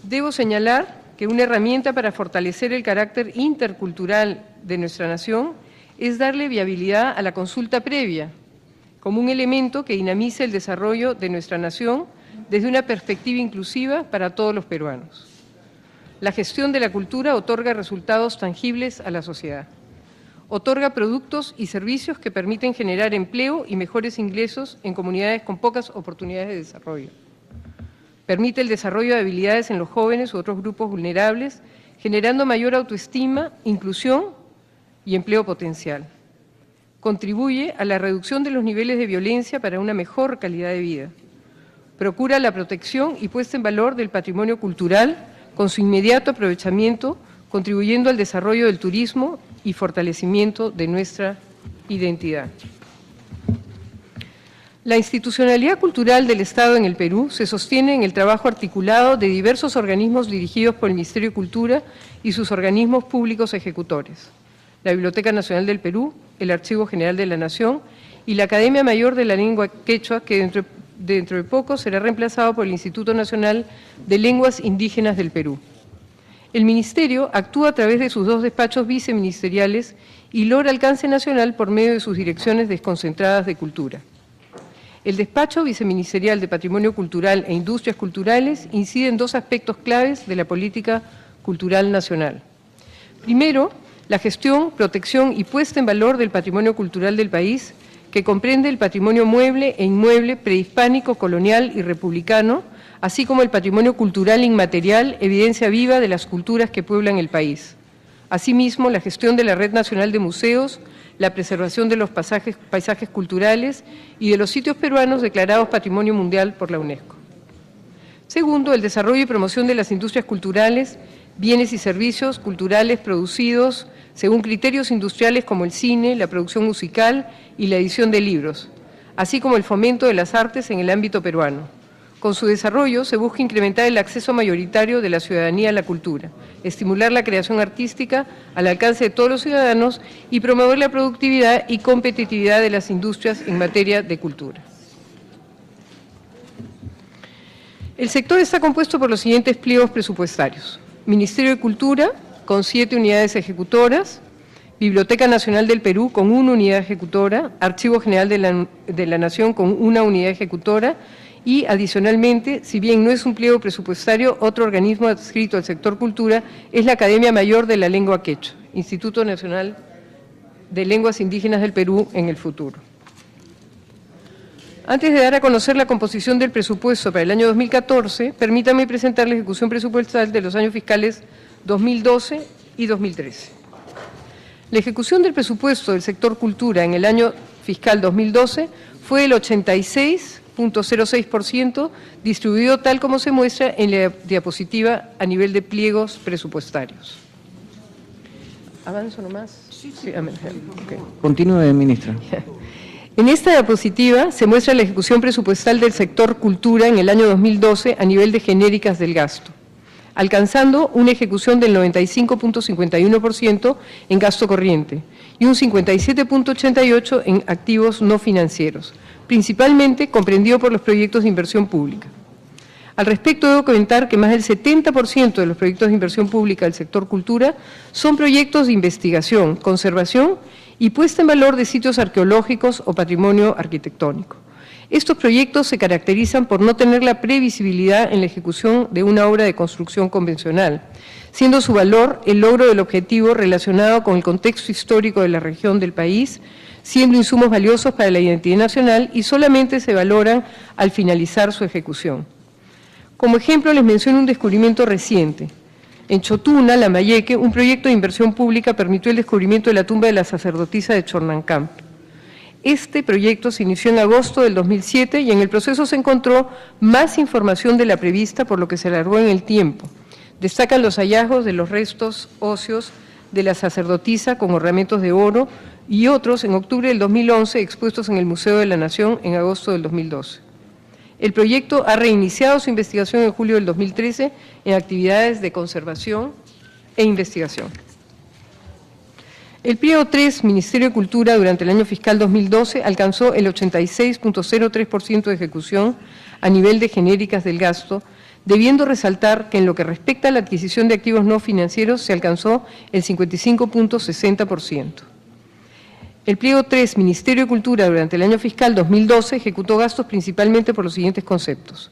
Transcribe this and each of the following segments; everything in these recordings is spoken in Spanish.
Debo señalar que una herramienta para fortalecer el carácter intercultural de nuestra nación es darle viabilidad a la consulta previa, como un elemento que dinamice el desarrollo de nuestra nación desde una perspectiva inclusiva para todos los peruanos. La gestión de la cultura otorga resultados tangibles a la sociedad. Otorga productos y servicios que permiten generar empleo y mejores ingresos en comunidades con pocas oportunidades de desarrollo. Permite el desarrollo de habilidades en los jóvenes u otros grupos vulnerables, generando mayor autoestima, inclusión y empleo potencial. Contribuye a la reducción de los niveles de violencia para una mejor calidad de vida. Procura la protección y puesta en valor del patrimonio cultural con su inmediato aprovechamiento, contribuyendo al desarrollo del turismo y fortalecimiento de nuestra identidad. La institucionalidad cultural del Estado en el Perú se sostiene en el trabajo articulado de diversos organismos dirigidos por el Ministerio de Cultura y sus organismos públicos ejecutores, la Biblioteca Nacional del Perú, el Archivo General de la Nación y la Academia Mayor de la Lengua Quechua, que dentro de poco será reemplazado por el Instituto Nacional de Lenguas Indígenas del Perú. El Ministerio actúa a través de sus 2 despachos viceministeriales y logra alcance nacional por medio de sus direcciones desconcentradas de cultura. El despacho viceministerial de Patrimonio Cultural e Industrias Culturales incide en 2 aspectos claves de la política cultural nacional. Primero, la gestión, protección y puesta en valor del patrimonio cultural del país, que comprende el patrimonio mueble e inmueble prehispánico, colonial y republicano, así como el patrimonio cultural inmaterial, evidencia viva de las culturas que pueblan el país. Asimismo, la gestión de la Red Nacional de Museos, la preservación de los paisajes culturales y de los sitios peruanos declarados Patrimonio Mundial por la UNESCO. Segundo, el desarrollo y promoción de las industrias culturales, bienes y servicios culturales producidos según criterios industriales como el cine, la producción musical y la edición de libros, así como el fomento de las artes en el ámbito peruano. Con su desarrollo se busca incrementar el acceso mayoritario de la ciudadanía a la cultura, estimular la creación artística al alcance de todos los ciudadanos y promover la productividad y competitividad de las industrias en materia de cultura. El sector está compuesto por los siguientes pliegos presupuestarios: Ministerio de Cultura, con 7 unidades ejecutoras, Biblioteca Nacional del Perú, con 1 unidad ejecutora, Archivo General de la Nación, con 1 unidad ejecutora, y, adicionalmente, si bien no es un pliego presupuestario, otro organismo adscrito al sector cultura es la Academia Mayor de la Lengua Quechua, Instituto Nacional de Lenguas Indígenas del Perú en el futuro. Antes de dar a conocer la composición del presupuesto para el año 2014, permítanme presentar la ejecución presupuestal de los años fiscales 2012 y 2013. La ejecución del presupuesto del sector cultura en el año fiscal 2012 fue el 86,06%, distribuido tal como se muestra en la diapositiva a nivel de pliegos presupuestarios. ¿Avanzo nomás? Sí. Okay. Continúe, ministra. En esta diapositiva se muestra la ejecución presupuestal del sector cultura en el año 2012 a nivel de genéricas del gasto, alcanzando una ejecución del 95,51% en gasto corriente y un 57,88% en activos no financieros, principalmente comprendido por los proyectos de inversión pública. Al respecto, debo comentar que más del 70% de los proyectos de inversión pública del sector cultura son proyectos de investigación, conservación y puesta en valor de sitios arqueológicos o patrimonio arquitectónico. Estos proyectos se caracterizan por no tener la previsibilidad en la ejecución de una obra de construcción convencional, siendo su valor el logro del objetivo relacionado con el contexto histórico de la región del país, siendo insumos valiosos para la identidad nacional y solamente se valoran al finalizar su ejecución. Como ejemplo, les menciono un descubrimiento reciente. En Chotuna, Lambayeque, un proyecto de inversión pública permitió el descubrimiento de la tumba de la sacerdotisa de Chornancamp. Este proyecto se inició en agosto del 2007 y en el proceso se encontró más información de la prevista, por lo que se alargó en el tiempo. Destacan los hallazgos de los restos óseos de la sacerdotisa con ornamentos de oro y otros en octubre del 2011 expuestos en el Museo de la Nación en agosto del 2012. El proyecto ha reiniciado su investigación en julio del 2013 en actividades de conservación e investigación. El pliego 3, Ministerio de Cultura, durante el año fiscal 2012 alcanzó el 86,03% de ejecución a nivel de genéricas del gasto, debiendo resaltar que en lo que respecta a la adquisición de activos no financieros se alcanzó el 55.60%. El pliego 3, Ministerio de Cultura, durante el año fiscal 2012, ejecutó gastos principalmente por los siguientes conceptos: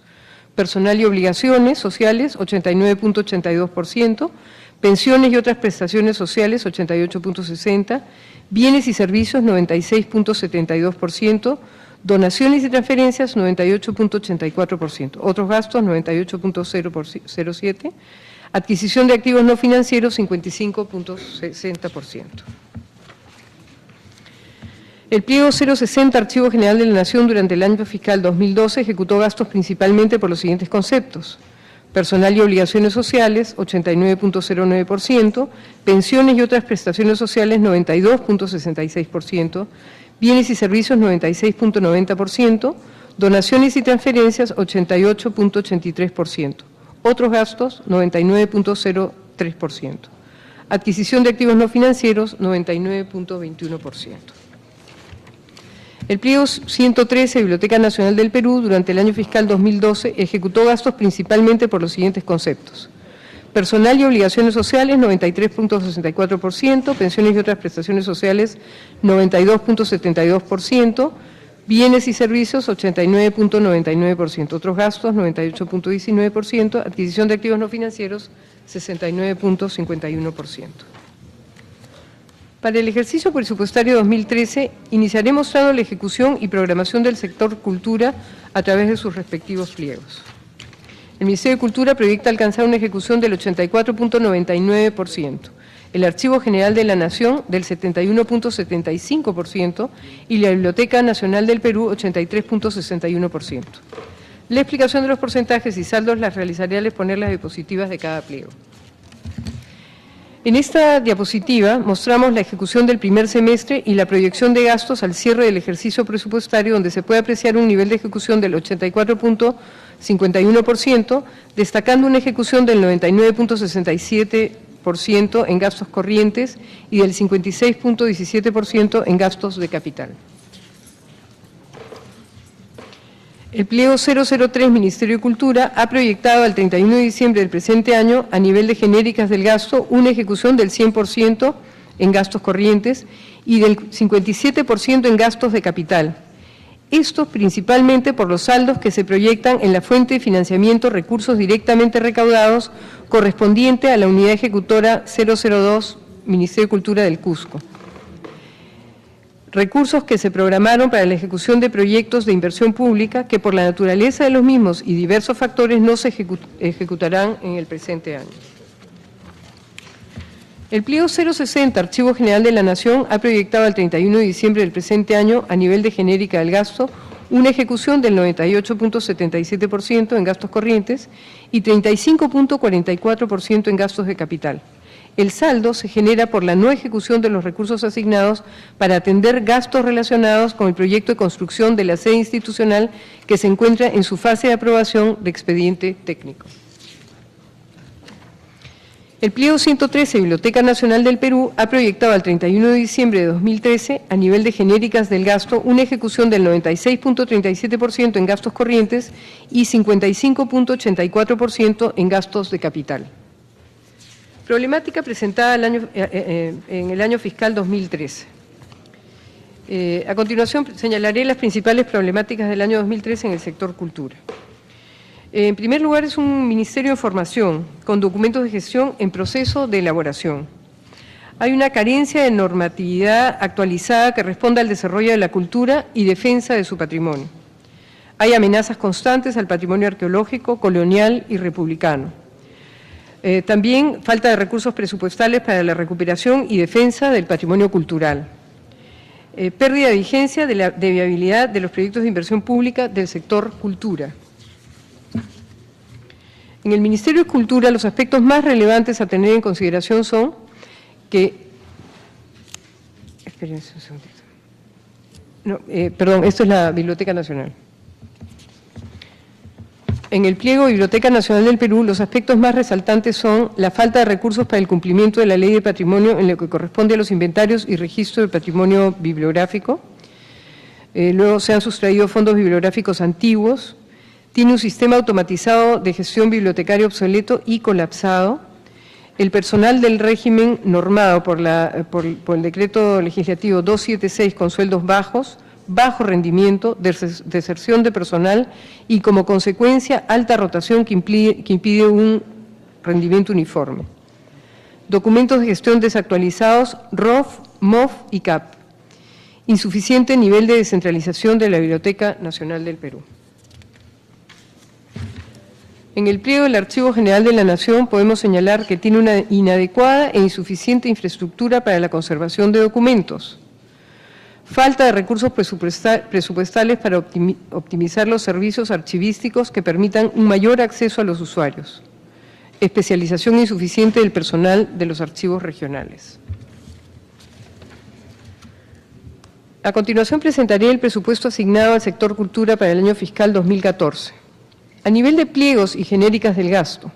personal y obligaciones sociales, 89.82%, pensiones y otras prestaciones sociales, 88.60%, bienes y servicios, 96.72%, donaciones y transferencias, 98.84%, otros gastos, 98.07%, adquisición de activos no financieros, 55.60%. El pliego 060, Archivo General de la Nación, durante el año fiscal 2012, ejecutó gastos principalmente por los siguientes conceptos: personal y obligaciones sociales, 89.09%, pensiones y otras prestaciones sociales, 92.66%, bienes y servicios, 96.90%, donaciones y transferencias, 88.83%, otros gastos, 99.03%, adquisición de activos no financieros, 99.21%. El pliego 113, Biblioteca Nacional del Perú, durante el año fiscal 2012, ejecutó gastos principalmente por los siguientes conceptos: personal y obligaciones sociales, 93.64%, pensiones y otras prestaciones sociales, 92.72%, bienes y servicios, 89.99%, otros gastos, 98.19%, adquisición de activos no financieros, 69.51%. Para el ejercicio presupuestario 2013, iniciaré mostrando la ejecución y programación del sector cultura a través de sus respectivos pliegos. El Ministerio de Cultura proyecta alcanzar una ejecución del 84.99%, el Archivo General de la Nación del 71.75% y la Biblioteca Nacional del Perú 83.61%. La explicación de los porcentajes y saldos las realizaré al exponer las diapositivas de cada pliego. En esta diapositiva mostramos la ejecución del primer semestre y la proyección de gastos al cierre del ejercicio presupuestario, donde se puede apreciar un nivel de ejecución del 84.51%, destacando una ejecución del 99.67% en gastos corrientes y del 56.17% en gastos de capital. El pliego 003, Ministerio de Cultura, ha proyectado al 31 de diciembre del presente año, a nivel de genéricas del gasto, una ejecución del 100% en gastos corrientes y del 57% en gastos de capital. Esto principalmente por los saldos que se proyectan en la fuente de financiamiento recursos directamente recaudados correspondiente a la unidad ejecutora 002, Ministerio de Cultura del Cusco. Recursos que se programaron para la ejecución de proyectos de inversión pública que por la naturaleza de los mismos y diversos factores no se ejecutarán en el presente año. El pliego 060, Archivo General de la Nación, ha proyectado al 31 de diciembre del presente año, a nivel de genérica del gasto, una ejecución del 98.77% en gastos corrientes y 35.44% en gastos de capital. El saldo se genera por la no ejecución de los recursos asignados para atender gastos relacionados con el proyecto de construcción de la sede institucional que se encuentra en su fase de aprobación de expediente técnico. El pliego 113, Biblioteca Nacional del Perú, ha proyectado al 31 de diciembre de 2013, a nivel de genéricas del gasto, una ejecución del 96.37% en gastos corrientes y 55.84% en gastos de capital. Problemática presentada en el año fiscal 2013. A continuación señalaré las principales problemáticas del año 2013 en el sector cultura. En primer lugar, es un ministerio de formación con documentos de gestión en proceso de elaboración. Hay una carencia de normatividad actualizada que responda al desarrollo de la cultura y defensa de su patrimonio. Hay amenazas constantes al patrimonio arqueológico, colonial y republicano. También falta de recursos presupuestales para la recuperación y defensa del patrimonio cultural. Pérdida de vigencia de viabilidad de los proyectos de inversión pública del sector cultura. En el Ministerio de Cultura, los aspectos más relevantes a tener en consideración son que… Espérense un segundito. Esto es la Biblioteca Nacional. En el pliego Biblioteca Nacional del Perú, los aspectos más resaltantes son la falta de recursos para el cumplimiento de la Ley de Patrimonio en lo que corresponde a los inventarios y registro del patrimonio bibliográfico. Luego se han sustraído fondos bibliográficos antiguos. tiene un sistema automatizado de gestión bibliotecaria obsoleto y colapsado. El personal del régimen normado por el decreto legislativo 276 con sueldos bajos, bajo rendimiento, deserción de personal y como consecuencia alta rotación que impide un rendimiento uniforme. Documentos de gestión desactualizados, ROF, MOF y CAP. Insuficiente nivel de descentralización de la Biblioteca Nacional del Perú. En el pliego del Archivo General de la Nación podemos señalar que tiene una inadecuada e insuficiente infraestructura para la conservación de documentos. Falta de recursos presupuestales para optimizar los servicios archivísticos que permitan un mayor acceso a los usuarios. Especialización insuficiente del personal de los archivos regionales. A continuación presentaré el presupuesto asignado al sector cultura para el año fiscal 2014. A nivel de pliegos y genéricas del gasto,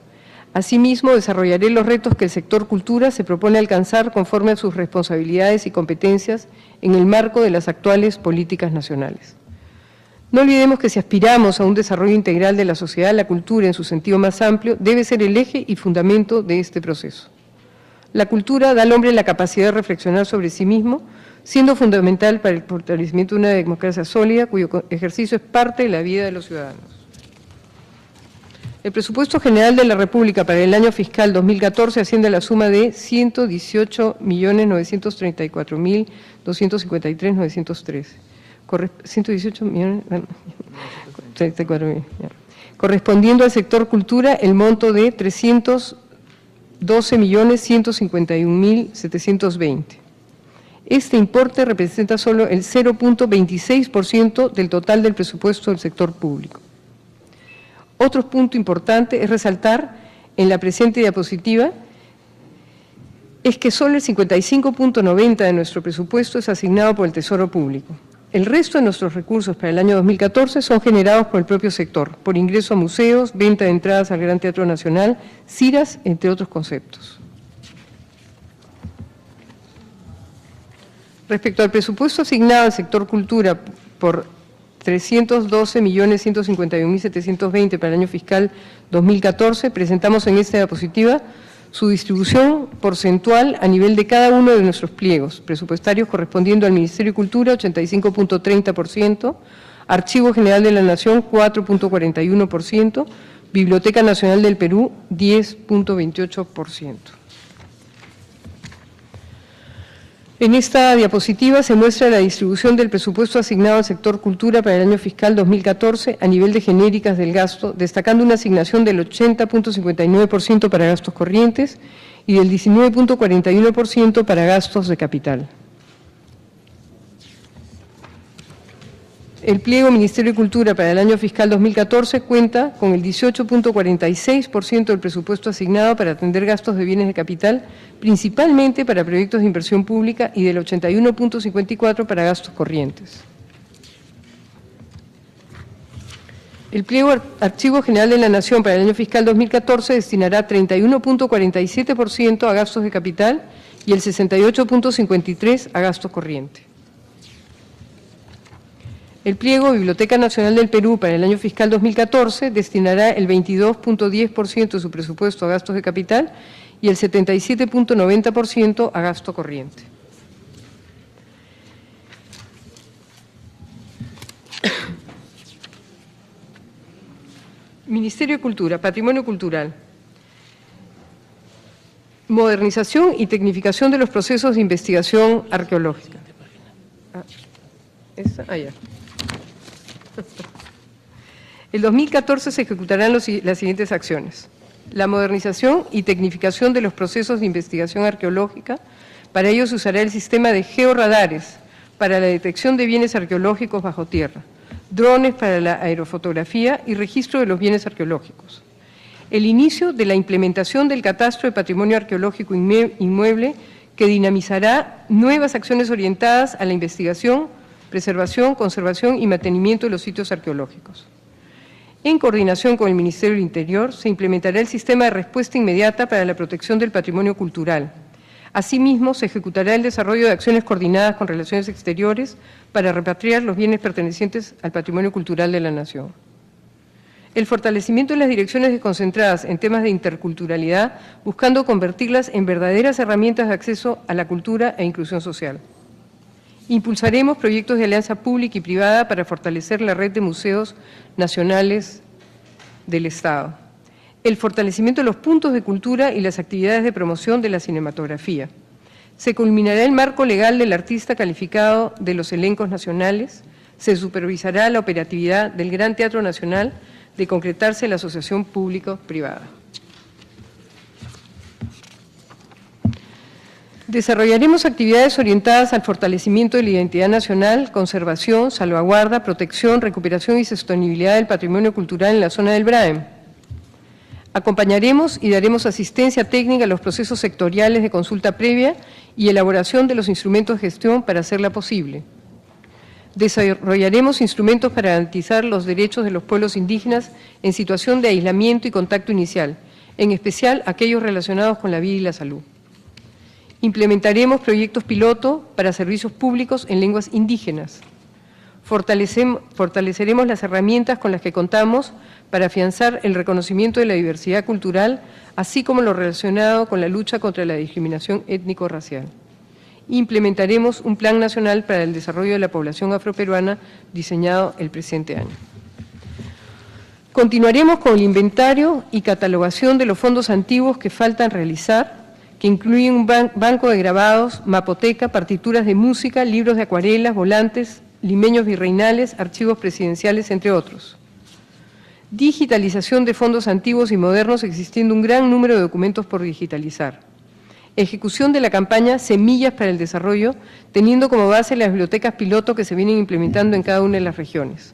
asimismo desarrollaré los retos que el sector cultura se propone alcanzar conforme a sus responsabilidades y competencias en el marco de las actuales políticas nacionales. No olvidemos que si aspiramos a un desarrollo integral de la sociedad, la cultura en su sentido más amplio debe ser el eje y fundamento de este proceso. La cultura da al hombre la capacidad de reflexionar sobre sí mismo, siendo fundamental para el fortalecimiento de una democracia sólida cuyo ejercicio es parte de la vida de los ciudadanos. El presupuesto general de la República para el año fiscal 2014 asciende a la suma de 118.934.253.913. 118.034.000. Correspondiendo al sector cultura el monto de 312.151.720. Este importe representa solo el 0.26% del total del presupuesto del sector público. Otro punto importante es resaltar en la presente diapositiva es que solo el 55.90% de nuestro presupuesto es asignado por el Tesoro Público. El resto de nuestros recursos para el año 2014 son generados por el propio sector, por ingreso a museos, venta de entradas al Gran Teatro Nacional, CIRAS, entre otros conceptos. Respecto al presupuesto asignado al sector cultura por 312.151.720 para el año fiscal 2014, presentamos en esta diapositiva su distribución porcentual a nivel de cada uno de nuestros pliegos presupuestarios, correspondiendo al Ministerio de Cultura 85.30%, Archivo General de la Nación 4.41%, Biblioteca Nacional del Perú 10.28%. En esta diapositiva se muestra la distribución del presupuesto asignado al sector cultura para el año fiscal 2014 a nivel de genéricas del gasto, destacando una asignación del 80.59% para gastos corrientes y del 19.41% para gastos de capital. El pliego Ministerio de Cultura para el año fiscal 2014 cuenta con el 18.46% del presupuesto asignado para atender gastos de bienes de capital, principalmente para proyectos de inversión pública, y del 81.54% para gastos corrientes. El pliego Archivo General de la Nación para el año fiscal 2014 destinará 31.47% a gastos de capital y el 68.53% a gastos corrientes. El pliego Biblioteca Nacional del Perú para el año fiscal 2014 destinará el 22.10% de su presupuesto a gastos de capital y el 77.90% a gasto corriente. Ministerio de Cultura, Patrimonio Cultural. Modernización y tecnificación de los procesos de investigación arqueológica. Ya. El 2014 se ejecutarán las siguientes acciones. La modernización y tecnificación de los procesos de investigación arqueológica. Para ello se usará el sistema de georradares para la detección de bienes arqueológicos bajo tierra, drones para la aerofotografía y registro de los bienes arqueológicos. El inicio de la implementación del catastro de patrimonio arqueológico inmueble que dinamizará nuevas acciones orientadas a la investigación, preservación, conservación y mantenimiento de los sitios arqueológicos. En coordinación con el Ministerio del Interior, se implementará el sistema de respuesta inmediata para la protección del patrimonio cultural. Asimismo, se ejecutará el desarrollo de acciones coordinadas con relaciones exteriores para repatriar los bienes pertenecientes al patrimonio cultural de la Nación. El fortalecimiento de las direcciones desconcentradas en temas de interculturalidad, buscando convertirlas en verdaderas herramientas de acceso a la cultura e inclusión social. Impulsaremos proyectos de alianza pública y privada para fortalecer la red de museos nacionales del Estado. El fortalecimiento de los puntos de cultura y las actividades de promoción de la cinematografía. Se culminará el marco legal del artista calificado de los elencos nacionales. Se supervisará la operatividad del Gran Teatro Nacional de concretarse la asociación público-privada. Desarrollaremos actividades orientadas al fortalecimiento de la identidad nacional, conservación, salvaguarda, protección, recuperación y sostenibilidad del patrimonio cultural en la zona del Braem. Acompañaremos y daremos asistencia técnica a los procesos sectoriales de consulta previa y elaboración de los instrumentos de gestión para hacerla posible. Desarrollaremos instrumentos para garantizar los derechos de los pueblos indígenas en situación de aislamiento y contacto inicial, en especial aquellos relacionados con la vida y la salud. Implementaremos proyectos piloto para servicios públicos en lenguas indígenas. Fortaleceremos las herramientas con las que contamos para afianzar el reconocimiento de la diversidad cultural, así como lo relacionado con la lucha contra la discriminación étnico-racial. Implementaremos un Plan Nacional para el Desarrollo de la Población Afroperuana diseñado el presente año. Continuaremos con el inventario y catalogación de los fondos antiguos que faltan realizar, que incluyen un banco de grabados, mapoteca, partituras de música, libros de acuarelas, volantes, limeños virreinales, archivos presidenciales, entre otros. Digitalización de fondos antiguos y modernos, existiendo un gran número de documentos por digitalizar. Ejecución de la campaña Semillas para el Desarrollo, teniendo como base las bibliotecas piloto que se vienen implementando en cada una de las regiones.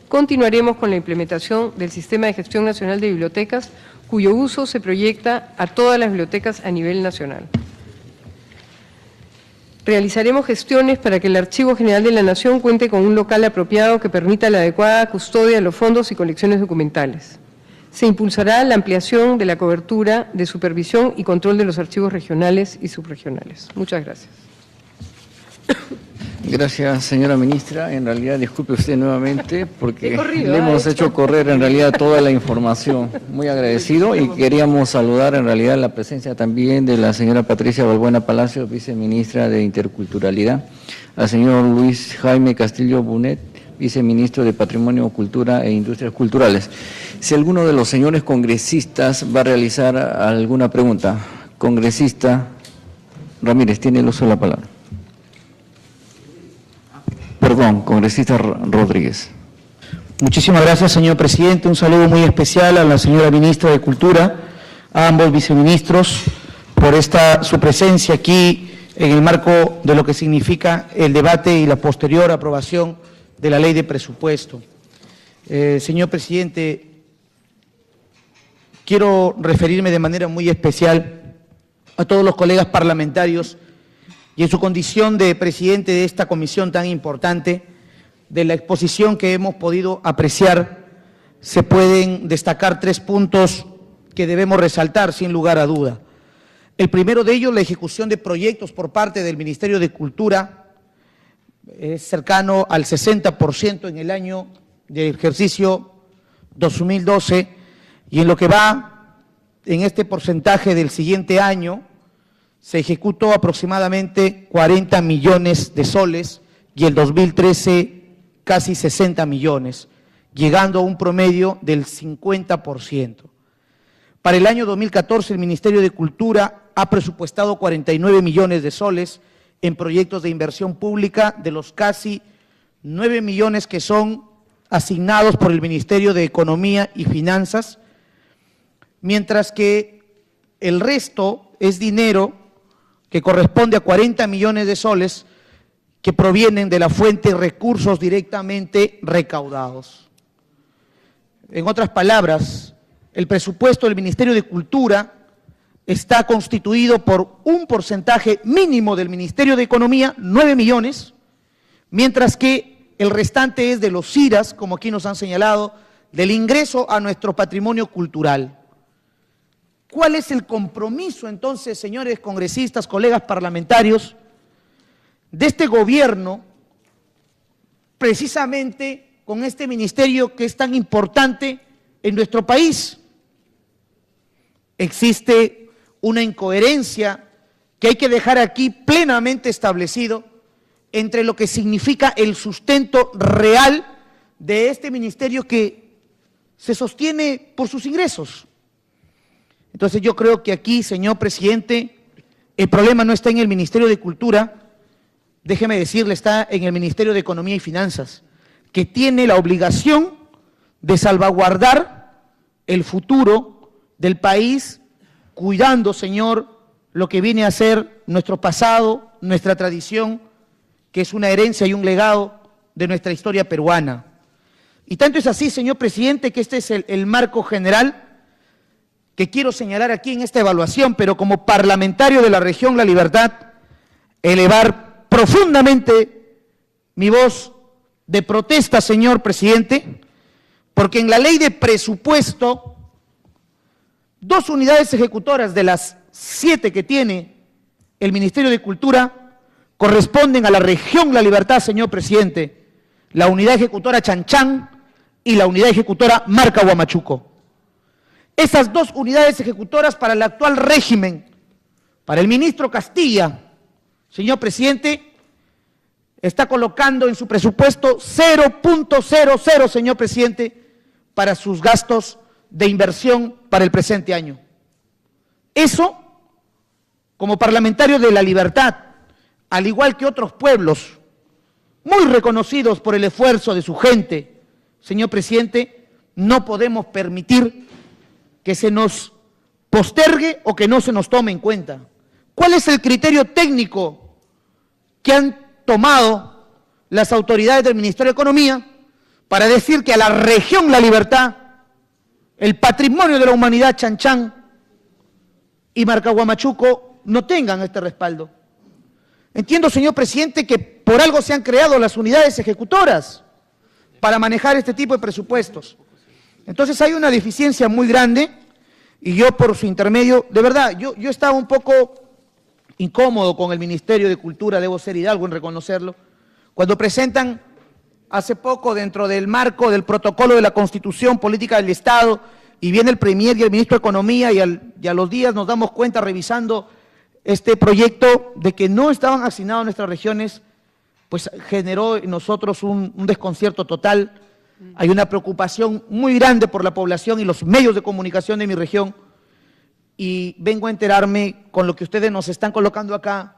Continuaremos con la implementación del Sistema de Gestión Nacional de Bibliotecas, cuyo uso se proyecta a todas las bibliotecas a nivel nacional. Realizaremos gestiones para que el Archivo General de la Nación cuente con un local apropiado que permita la adecuada custodia de los fondos y colecciones documentales. Se impulsará la ampliación de la cobertura de supervisión y control de los archivos regionales y subregionales. Muchas gracias. Gracias, señora ministra. En realidad, disculpe usted nuevamente porque corrido, le hemos hecho correr en realidad toda la información. Muy agradecido y queríamos saludar en realidad la presencia también de la señora Patricia Balbuena Palacios, viceministra de Interculturalidad, al señor Luis Jaime Castillo Bonet, viceministro de Patrimonio, Cultura e Industrias Culturales. Si alguno de los señores congresistas va a realizar alguna pregunta. Congresista Ramírez, tiene el uso de la palabra. Perdón, congresista Rodríguez. Muchísimas gracias, señor presidente. Un saludo muy especial a la señora ministra de Cultura, a ambos viceministros, por su presencia aquí en el marco de lo que significa el debate y la posterior aprobación de la ley de presupuesto. Señor presidente, quiero referirme de manera muy especial a todos los colegas parlamentarios y en su condición de presidente de esta comisión tan importante. De la exposición que hemos podido apreciar, se pueden destacar 3 puntos que debemos resaltar sin lugar a duda. El primero de ellos, la ejecución de proyectos por parte del Ministerio de Cultura, es cercano al 60% en el año del ejercicio 2012, y en lo que va en este porcentaje del siguiente año, se ejecutó aproximadamente 40 millones de soles y el 2013 casi 60 millones, llegando a un promedio del 50%. Para el año 2014, el Ministerio de Cultura ha presupuestado 49 millones de soles en proyectos de inversión pública, de los casi 9 millones que son asignados por el Ministerio de Economía y Finanzas, mientras que el resto es dinero que corresponde a 40 millones de soles que provienen de la fuente recursos directamente recaudados. En otras palabras, el presupuesto del Ministerio de Cultura está constituido por un porcentaje mínimo del Ministerio de Economía, 9 millones, mientras que el restante es de los CIRAS, como aquí nos han señalado, del ingreso a nuestro patrimonio cultural. ¿Cuál es el compromiso entonces, señores congresistas, colegas parlamentarios, de este gobierno, precisamente con este ministerio que es tan importante en nuestro país existe una incoherencia que hay que dejar aquí plenamente establecido entre lo que significa el sustento real de este ministerio que se sostiene por sus ingresos. Entonces yo creo que aquí, señor presidente, el problema no está en el Ministerio de Cultura, déjeme decirle, está en el Ministerio de Economía y Finanzas, que tiene la obligación de salvaguardar el futuro del país, cuidando, señor, lo que viene a ser nuestro pasado, nuestra tradición, que es una herencia y un legado de nuestra historia peruana. Y tanto es así, señor presidente, que este es el marco general que quiero señalar aquí en esta evaluación, pero como parlamentario de la región La Libertad, elevar profundamente mi voz de protesta, señor presidente, porque en la ley de presupuesto, 2 unidades ejecutoras de las 7 que tiene el Ministerio de Cultura corresponden a la región La Libertad, señor presidente, la unidad ejecutora Chanchán y la unidad ejecutora Marca Huamachuco. Esas 2 unidades ejecutoras para el actual régimen, para el ministro Castilla, señor presidente, está colocando en su presupuesto 0.00, señor presidente, para sus gastos de inversión para el presente año. Eso, como parlamentario de La Libertad, al igual que otros pueblos muy reconocidos por el esfuerzo de su gente, señor presidente, no podemos permitir que se nos postergue o que no se nos tome en cuenta. ¿Cuál es el criterio técnico que han tomado las autoridades del Ministerio de Economía para decir que a la región La Libertad, el patrimonio de la humanidad Chanchán y Marca Huamachuco no tengan este respaldo? Entiendo, señor presidente, que por algo se han creado las unidades ejecutoras para manejar este tipo de presupuestos. Entonces hay una deficiencia muy grande y yo por su intermedio, de verdad, yo estaba un poco incómodo con el Ministerio de Cultura, debo ser hidalgo en reconocerlo, cuando presentan hace poco dentro del marco del protocolo de la Constitución Política del Estado y viene el Premier y el Ministro de Economía y a los días nos damos cuenta revisando este proyecto de que no estaban asignados a nuestras regiones, pues generó en nosotros un desconcierto total. Hay una preocupación muy grande por la población y los medios de comunicación de mi región y vengo a enterarme con lo que ustedes nos están colocando acá,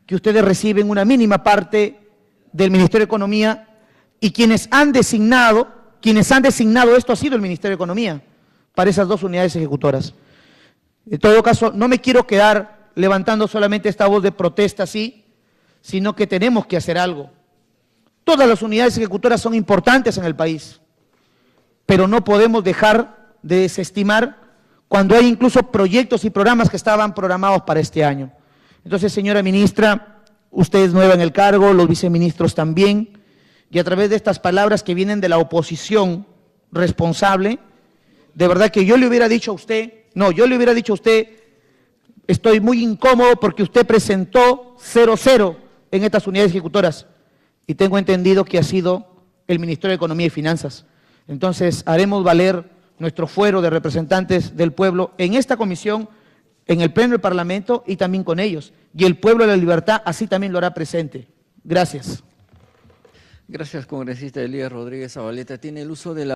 que ustedes reciben una mínima parte del Ministerio de Economía y quienes han designado esto ha sido el Ministerio de Economía para esas 2 unidades ejecutoras. En todo caso, no me quiero quedar levantando solamente esta voz de protesta así, sino que tenemos que hacer algo. Todas las unidades ejecutoras son importantes en el país, pero no podemos dejar de desestimar cuando hay incluso proyectos y programas que estaban programados para este año. Entonces, señora ministra, usted es nueva en el cargo, los viceministros también, y a través de estas palabras que vienen de la oposición responsable, de verdad que yo le hubiera dicho a usted, estoy muy incómodo porque usted presentó 0 en estas unidades ejecutoras y tengo entendido que ha sido el Ministerio de Economía y Finanzas. Entonces, haremos valer nuestro fuero de representantes del pueblo en esta comisión, en el Pleno del Parlamento y también con ellos. Y el pueblo de La Libertad así también lo hará presente. Gracias. Gracias, congresista Elías Rodríguez Zabaleta. Tiene el uso de la